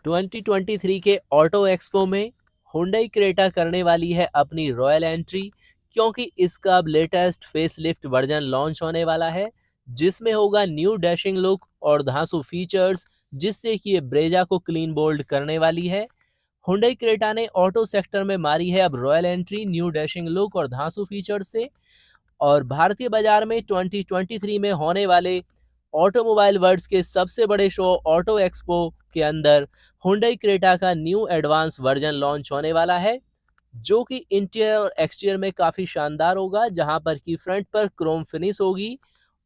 2023 के auto expo में Hyundai Creta करने वाली है अपनी रॉयल एंट्री, क्योंकि इसका अब लेटेस्ट फेसलिफ्ट वर्जन लॉन्च होने वाला है जिसमें होगा न्यू डैशिंग लुक और धांसू फीचर्स, जिससे कि ये ब्रेजा को क्लीन बोल्ड करने वाली है। हुंडई क्रेटा ने ऑटो सेक्टर में मारी है अब royal entry new dashing look और धांसू फीचर्स से। और भारतीय बाजार में 2023 में होने वाले ऑटोमोबाइल वर्ल्ड्स के सबसे बड़े शो ऑटो एक्सपो के अंदर हुंडई क्रेटा का न्यू एडवांस वर्जन लॉन्च होने वाला है, जो कि इंटीरियर और एक्सटीरियर में काफ़ी शानदार होगा, जहां पर की फ्रंट पर क्रोम फिनिश होगी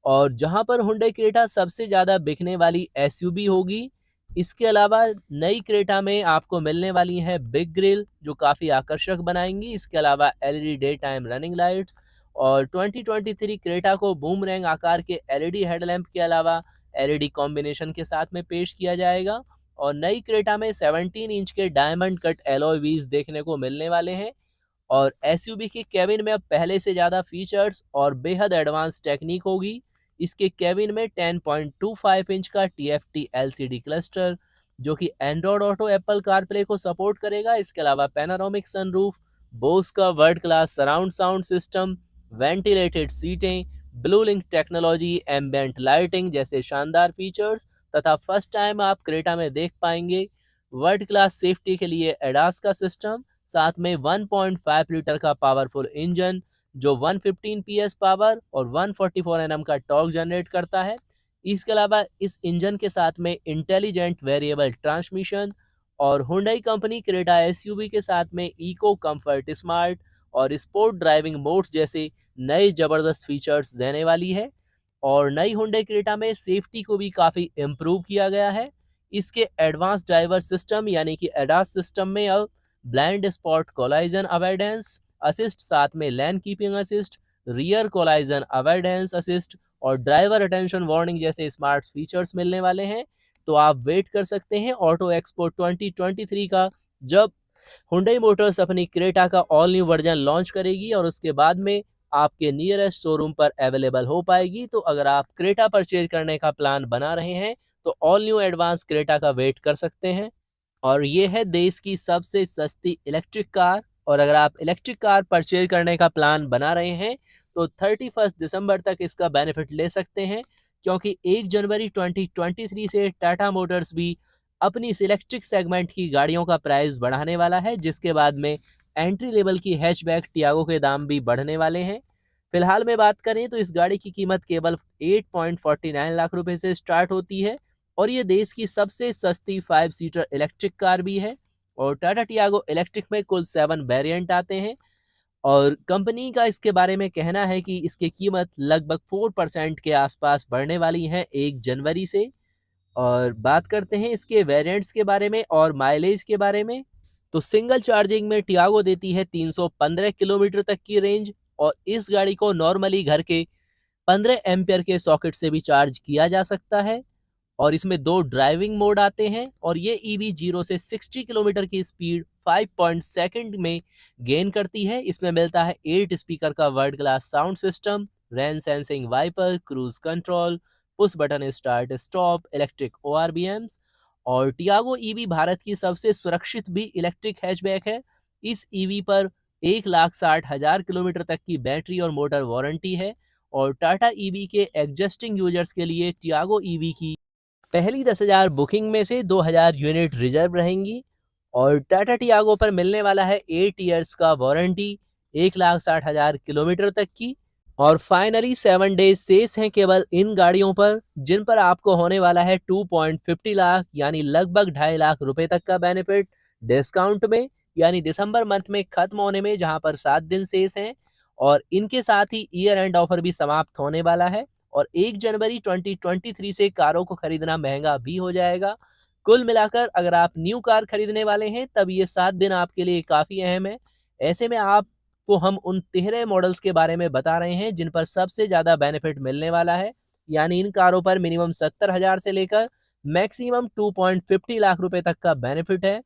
और जहां पर हुंडई क्रेटा सबसे ज़्यादा बिकने वाली एसयूवी होगी। इसके अलावा नई क्रेटा में आपको मिलने वाली है बिग ग्रिल, जो काफ़ी आकर्षक बनाएंगी। इसके अलावा LED day time running lights और 2023 क्रेटा को बूमरैंग आकार के एलईडी हेडलैम्प के अलावा एलईडी कॉम्बिनेशन के साथ में पेश किया जाएगा। और नई क्रेटा में 17 इंच के डायमंड कट एलॉय व्हील्स देखने को मिलने वाले हैं। और एसयूवी के केबिन में अब पहले से ज़्यादा फीचर्स और बेहद एडवांस टेक्निक होगी। इसके केबिन में 10.25 इंच का टीएफटी एलसीडी क्लस्टर, जो कि एंड्रॉयड ऑटो एप्पल कारप्ले को सपोर्ट करेगा। इसके अलावा पैनारोमिक सनरूफ, बोस का world class surround sound system, ventilated सीटें, Blue Link technology, ambient lighting जैसे शानदार फीचर्स तथा फर्स्ट टाइम आप क्रेटा में देख पाएंगे वर्ल्ड क्लास सेफ्टी के लिए एडास का सिस्टम, साथ में 1.5 लीटर का पावरफुल इंजन जो 115 पीएस पावर और 144 एनएम का टॉर्क जनरेट करता है। इसके अलावा इस इंजन के साथ में इंटेलिजेंट वेरिएबल ट्रांसमिशन और हुंडई कंपनी क्रेटा एसयूवी के साथ में इको कंफर्ट स्मार्ट और स्पोर्ट ड्राइविंग मोड्स जैसे नए जबरदस्त फीचर्स देने वाली है। और नई हुंडई क्रेटा में सेफ्टी को भी काफ़ी इम्प्रूव किया गया है। इसके एडवांस ड्राइवर सिस्टम यानी कि एडास सिस्टम में अब blind spot collision avoidance assist, साथ में lane keeping assist, rear collision avoidance assist और ड्राइवर अटेंशन वार्निंग जैसे स्मार्ट फीचर्स मिलने वाले हैं। तो आप वेट कर सकते हैं ऑटो एक्सपो 2023 का, जब हुंडई मोटर्स अपनी क्रेटा का ऑल न्यू वर्जन लॉन्च करेगी और उसके बाद में आपके नियरेस्ट शोरूम पर अवेलेबल हो पाएगी। तो अगर आप क्रेटा परचेज करने का प्लान बना रहे हैं तो ऑल न्यू एडवांस क्रेटा का वेट कर सकते हैं। और ये है देश की सबसे सस्ती इलेक्ट्रिक कार। और अगर आप इलेक्ट्रिक कार परचेज करने का प्लान बना रहे हैं तो 31 दिसंबर तक इसका बेनिफिट ले सकते हैं, क्योंकि 1 जनवरी 2023 से टाटा मोटर्स भी अपनी इस इलेक्ट्रिक सेगमेंट की गाड़ियों का प्राइस बढ़ाने वाला है, जिसके बाद में एंट्री लेवल की हैचबैक टियागो के दाम भी बढ़ने वाले हैं। फिलहाल में बात करें तो इस गाड़ी की कीमत केवल 8.49 लाख रुपए से स्टार्ट होती है और ये देश की सबसे सस्ती 5 सीटर इलेक्ट्रिक कार भी है। और टाटा टियागो इलेक्ट्रिक में कुल 7 वेरिएंट आते हैं और कंपनी का इसके बारे में कहना है कि इसकी कीमत लगभग 4% के आसपास बढ़ने वाली है 1 जनवरी से। और बात करते हैं इसके वेरिएंट्स के बारे में और माइलेज के बारे में, तो सिंगल चार्जिंग में टियागो देती है 315 किलोमीटर तक की रेंज और इस गाड़ी को नॉर्मली घर के 15 एम्पियर के सॉकेट से भी चार्ज किया जा सकता है। और इसमें 2 ड्राइविंग मोड आते हैं और ये ईवी 0 से 60 किलोमीटर की स्पीड 5 सेकंड में गेन करती है। इसमें मिलता है 8 स्पीकर का world class sound system, rain sensing wiper, cruise control, push button start stop, electric ORVMs. और टियागो ईवी भारत की सबसे सुरक्षित भी इलेक्ट्रिक हैचबैक है। इस ईवी पर 1,60,000 किलोमीटर तक की बैटरी और मोटर वारंटी है। और टाटा ईवी के एग्जिस्टिंग यूजर्स के लिए टियागो ईवी की पहली 10,000 बुकिंग में से 2,000 यूनिट रिजर्व रहेंगी। और टाटा टियागो पर मिलने वाला है 8 ईयर्स का वारंटी 1,60,000 किलोमीटर तक की। और फाइनली 7 डेज शेष हैं केवल इन गाड़ियों पर, जिन पर आपको होने वाला है 2.50 लाख यानी लगभग 2.5 लाख रुपए तक का बेनिफिट डिस्काउंट में, यानी दिसंबर मंथ में खत्म होने में, जहां पर 7 दिन शेष हैं। और इनके साथ ही ईयर एंड ऑफर भी समाप्त होने वाला है और 1 जनवरी 2023 से कारों को खरीदना महंगा भी हो जाएगा। कुल मिलाकर अगर आप न्यू कार खरीदने वाले हैं तब ये 7 दिन आपके लिए काफ़ी अहम है। ऐसे में आपको हम उन 13 मॉडल्स के बारे में बता रहे हैं जिन पर सबसे ज़्यादा बेनिफिट मिलने वाला है, यानी इन कारों पर मिनिमम 70,000 से लेकर मैक्सिमम 2.50 लाख रुपए तक का बेनिफिट है।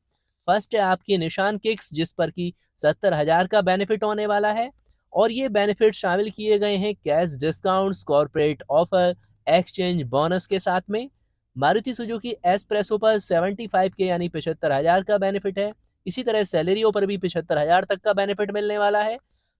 फर्स्ट है आपकी निशान किक्स, जिस पर कि 70,000 का बेनिफिट होने वाला है और ये बेनिफिट शामिल किए गए हैं cash discounts, corporate offer, exchange bonus के साथ में। मारुति सुजुकी एस्प्रेसो पर 75 के यानी 75,000 का बेनिफिट है। इसी तरह सेलेरियो पर भी 75,000 तक का बेनिफिट मिलने वाला है।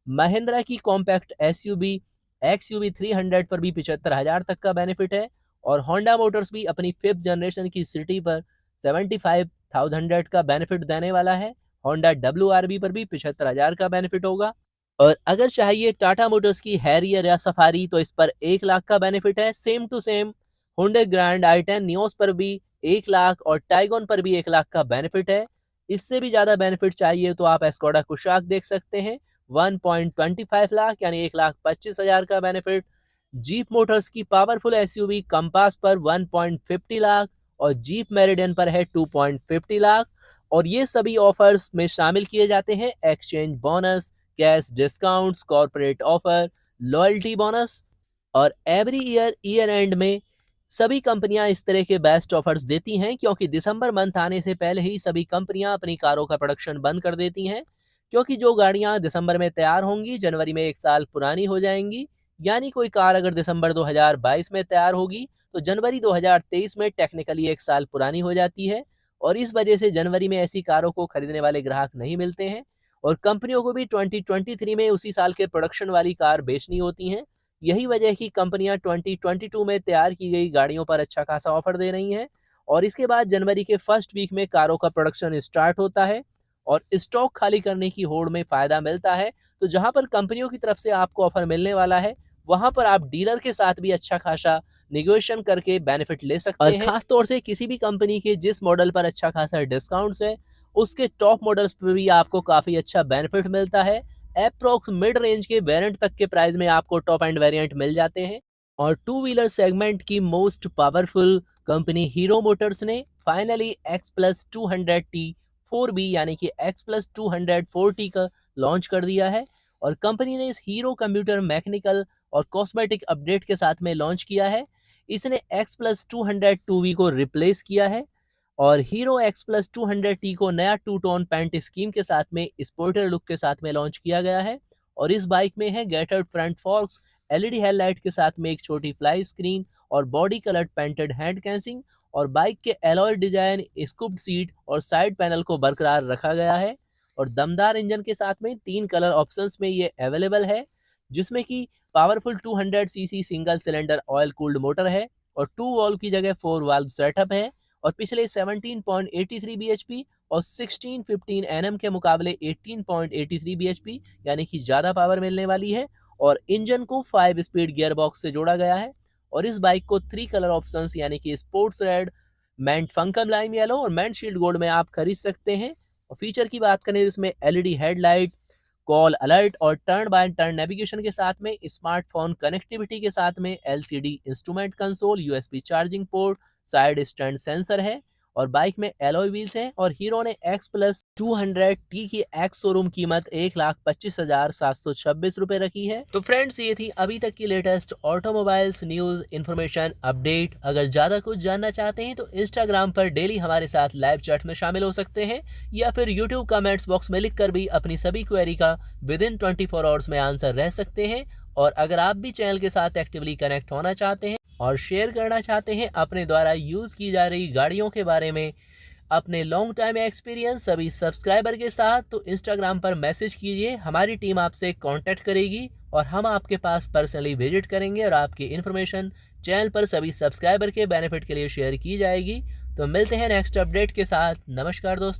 महिंद्रा की कॉम्पैक्ट एसयूवी एक्सयूवी 300 पर भी 75,000 तक का बेनिफिट है। और होंडा मोटर्स भी अपनी 5th जनरेशन की सिटी पर 75,000 का बेनिफिट देने वाला है। होंडा WRV पर भी 75,000 का बेनिफिट होगा। और अगर चाहिए टाटा मोटर्स की हैरियर या सफारी तो इस पर 1 लाख का बेनिफिट है। Same to same Hyundai Grand i10 Nios पर भी 1 लाख और टाइगॉन पर भी 1 लाख का बेनिफिट है। इससे भी ज्यादा बेनिफिट चाहिए तो आप एस्कोडा कुशाक देख सकते हैं, 1.25 लाख यानी 1,25,000 का बेनिफिट। जीप मोटर्स की पावरफुल एसयूवी कंपास पर 1.50 लाख और जीप मेरिडियन पर है 2.50 लाख। और ये सभी ऑफर्स में शामिल किए जाते हैं exchange bonus, cash discounts, corporate offer, loyalty bonus. और एवरी ईयर एंड में सभी कंपनियां इस तरह के बेस्ट ऑफर्स देती हैं, क्योंकि दिसंबर मंथ आने से पहले ही सभी कंपनियां अपनी कारों का प्रोडक्शन बंद कर देती हैं, क्योंकि जो गाड़ियां दिसंबर में तैयार होंगी जनवरी में 1 साल पुरानी हो जाएंगी। यानी कोई कार अगर दिसंबर 2022 में तैयार होगी तो जनवरी 2023 में टेक्निकली 1 साल पुरानी हो जाती है। और इस वजह से जनवरी में ऐसी कारों को खरीदने वाले ग्राहक नहीं मिलते हैं और कंपनियों को भी 2023 में उसी साल के प्रोडक्शन वाली कार बेचनी होती हैं। यही वजह है कि कंपनियां 2022 में तैयार की गई गाड़ियों पर अच्छा खासा ऑफर दे रही हैं। और इसके बाद जनवरी के फर्स्ट वीक में कारों का प्रोडक्शन स्टार्ट होता है और स्टॉक खाली करने की होड़ में फायदा मिलता है। तो जहां पर कंपनियों की तरफ से आपको ऑफर मिलने वाला है, वहां पर आप डीलर के साथ भी अच्छा खासा निगोशिएशन करके बेनिफिट ले सकते हैं। खास तौर से किसी भी कंपनी के जिस मॉडल पर अच्छा खासा डिस्काउंट्स है, उसके टॉप मॉडल्स पर भी आपको काफी अच्छा बेनिफिट मिलता है। अप्रोक्स मिड रेंज के वेरिएंट तक के प्राइस में आपको टॉप एंड वेरिएंट मिल जाते हैं। और टू व्हीलर सेगमेंट की most powerful company hero Motors ने फाइनली X+200T 4B यानी कि X+200 का लॉन्च कर दिया है। और कंपनी ने इस हीरो कंप्यूटर मैकेनिकल और कॉस्मेटिक अपडेट के साथ में लॉन्च किया है। इसने X+200 2V को रिप्लेस किया है और हीरो X+200T को नया टू टोन पेंट स्कीम के साथ में स्पोर्टर लुक के साथ में लॉन्च किया गया है। और इस बाइक में है गैटर्ड फ्रंट फॉक्स, LED हेडलाइट के साथ में एक छोटी फ्लाई स्क्रीन और बॉडी कलर्ड पेंटेड हैंड कैसिंग। और बाइक के एलॉय डिजाइन, स्कूप्ड सीट और साइड पैनल को बरकरार रखा गया है। और दमदार इंजन के साथ में 3 कलर ऑप्शंस में ये अवेलेबल है, जिसमें कि powerful 200 CC single cylinder oil cooled motor है और 2 वाल्व की जगह 4 वाल्व सेटअप है। और पिछले 17.83 bhp और 1615 Nm के मुकाबले 18.83 bhp यानी कि ज़्यादा पावर मिलने वाली है। और इंजन को 5 स्पीड गियर बॉक्स से जोड़ा गया है। और इस बाइक को 3 कलर ऑप्शंस यानी कि स्पोर्ट्स रेड, मैंट फंकम लाइम येलो और मैंट शील्ड गोल्ड में आप खरीद सकते हैं। और फीचर की बात करें तो इसमें LED हेडलाइट, कॉल अलर्ट और टर्न बाय टर्न नेविगेशन के साथ में स्मार्टफोन कनेक्टिविटी के साथ में LCD instrument console, USB charging port, side stand sensor है। और बाइक में एलॉय व्हील्स हैं। और हीरो ने X+200T की एक्स शोरूम कीमत 1,25,726 रुपए रखी है। तो फ्रेंड्स, ये थी अभी तक की latest automobiles news information update. अगर ज्यादा कुछ जानना चाहते हैं तो इंस्टाग्राम पर डेली हमारे साथ लाइव चैट में शामिल हो सकते हैं या फिर यूट्यूब कमेंट्स बॉक्स में लिखकर भी अपनी सभी क्वेरी का विदिन 24 आवर्स में आंसर रह सकते हैं। और अगर आप भी चैनल के साथ एक्टिवली कनेक्ट होना चाहते हैं और शेयर करना चाहते हैं अपने द्वारा यूज की जा रही गाड़ियों के बारे में अपने लॉन्ग टाइम एक्सपीरियंस सभी सब्सक्राइबर के साथ, तो इंस्टाग्राम पर मैसेज कीजिए। हमारी टीम आपसे कांटेक्ट करेगी और हम आपके पास पर्सनली विजिट करेंगे और आपकी इन्फॉर्मेशन चैनल पर सभी सब्सक्राइबर के बेनिफिट के लिए शेयर की जाएगी। तो मिलते हैं नेक्स्ट अपडेट के साथ। नमस्कार दोस्तों।